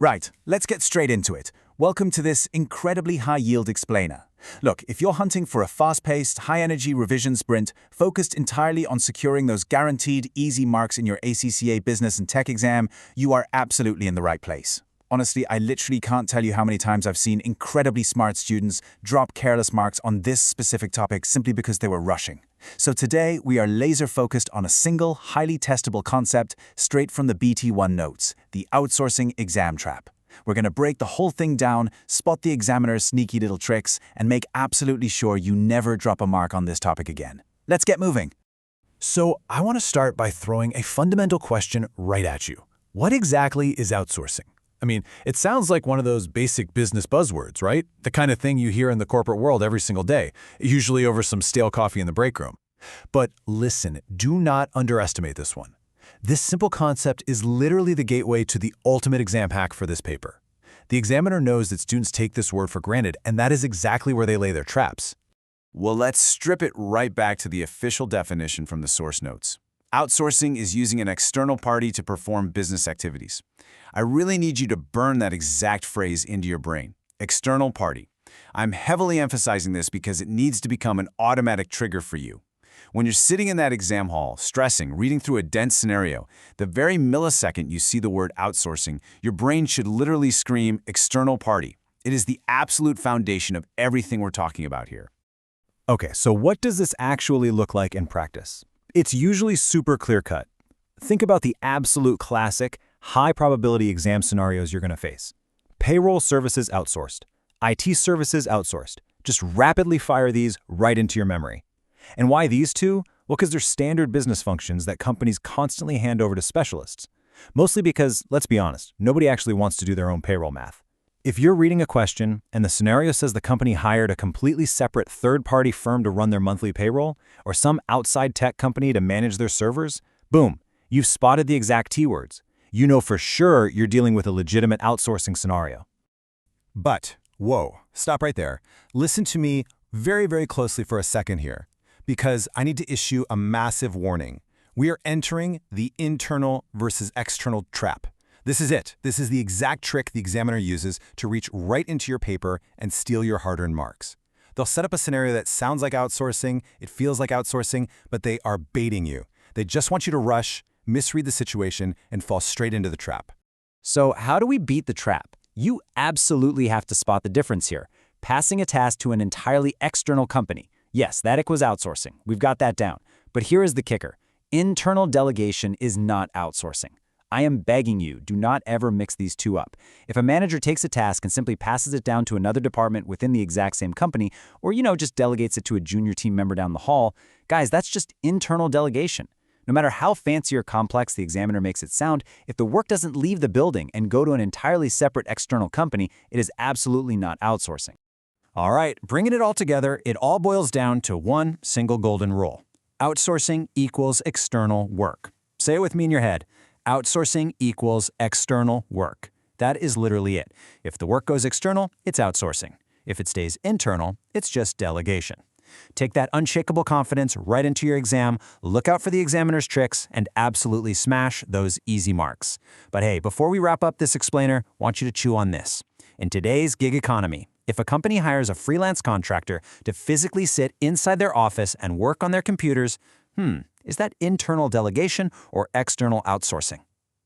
Right, let's get straight into it. Welcome to this incredibly high-yield explainer. Look, if you're hunting for a fast-paced, high-energy revision sprint focused entirely on securing those guaranteed easy marks in your ACCA business and tech exam, you are absolutely in the right place. Honestly, I literally can't tell you how many times I've seen incredibly smart students drop careless marks on this specific topic simply because they were rushing. So today, we are laser-focused on a single, highly testable concept straight from the BT1 notes, the outsourcing exam trap. We're going to break the whole thing down, spot the examiner's sneaky little tricks, and make absolutely sure you never drop a mark on this topic again. Let's get moving. So I want to start by throwing a fundamental question right at you. What exactly is outsourcing? I mean, it sounds like one of those basic business buzzwords, right? The kind of thing you hear in the corporate world every single day, usually over some stale coffee in the break room. But listen, do not underestimate this one. This simple concept is literally the gateway to the ultimate exam hack for this paper. The examiner knows that students take this word for granted, and that is exactly where they lay their traps. Well, let's strip it right back to the official definition from the source notes. Outsourcing is using an external party to perform business activities. I really need you to burn that exact phrase into your brain. External party. I'm heavily emphasizing this because it needs to become an automatic trigger for you. When you're sitting in that exam hall, stressing, reading through a dense scenario, the very millisecond you see the word outsourcing, your brain should literally scream external party. It is the absolute foundation of everything we're talking about here. Okay, so what does this actually look like in practice? It's usually super clear-cut. Think about the absolute classic, high-probability exam scenarios you're going to face. Payroll services outsourced. IT services outsourced. Just rapidly fire these right into your memory. And why these two? Well, because they're standard business functions that companies constantly hand over to specialists. Mostly because, let's be honest, nobody actually wants to do their own payroll math. If you're reading a question and the scenario says the company hired a completely separate third-party firm to run their monthly payroll, or some outside tech company to manage their servers, boom, you've spotted the exact keywords. You know for sure you're dealing with a legitimate outsourcing scenario. But, whoa, stop right there. Listen to me very, very closely for a second here, because I need to issue a massive warning. We are entering the internal versus external trap. This is it. This is the exact trick the examiner uses to reach right into your paper and steal your hard-earned marks. They'll set up a scenario that sounds like outsourcing, it feels like outsourcing, but they are baiting you. They just want you to rush, misread the situation, and fall straight into the trap. So how do we beat the trap? You absolutely have to spot the difference here. Passing a task to an entirely external company. Yes, that equals outsourcing. We've got that down. But here is the kicker. Internal delegation is not outsourcing. I am begging you, do not ever mix these two up. If a manager takes a task and simply passes it down to another department within the exact same company, or just delegates it to a junior team member down the hall, guys, that's just internal delegation. No matter how fancy or complex the examiner makes it sound, if the work doesn't leave the building and go to an entirely separate external company, it is absolutely not outsourcing. All right, bringing it all together, it all boils down to one single golden rule. Outsourcing equals external work. Say it with me in your head. Outsourcing equals external work. That is literally it. If the work goes external, it's outsourcing. If it stays internal, it's just delegation. Take that unshakable confidence right into your exam, look out for the examiner's tricks, and absolutely smash those easy marks. But hey, before we wrap up this explainer, I want you to chew on this. In today's gig economy, if a company hires a freelance contractor to physically sit inside their office and work on their computers, is that internal delegation or external outsourcing?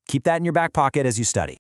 Keep that in your back pocket as you study.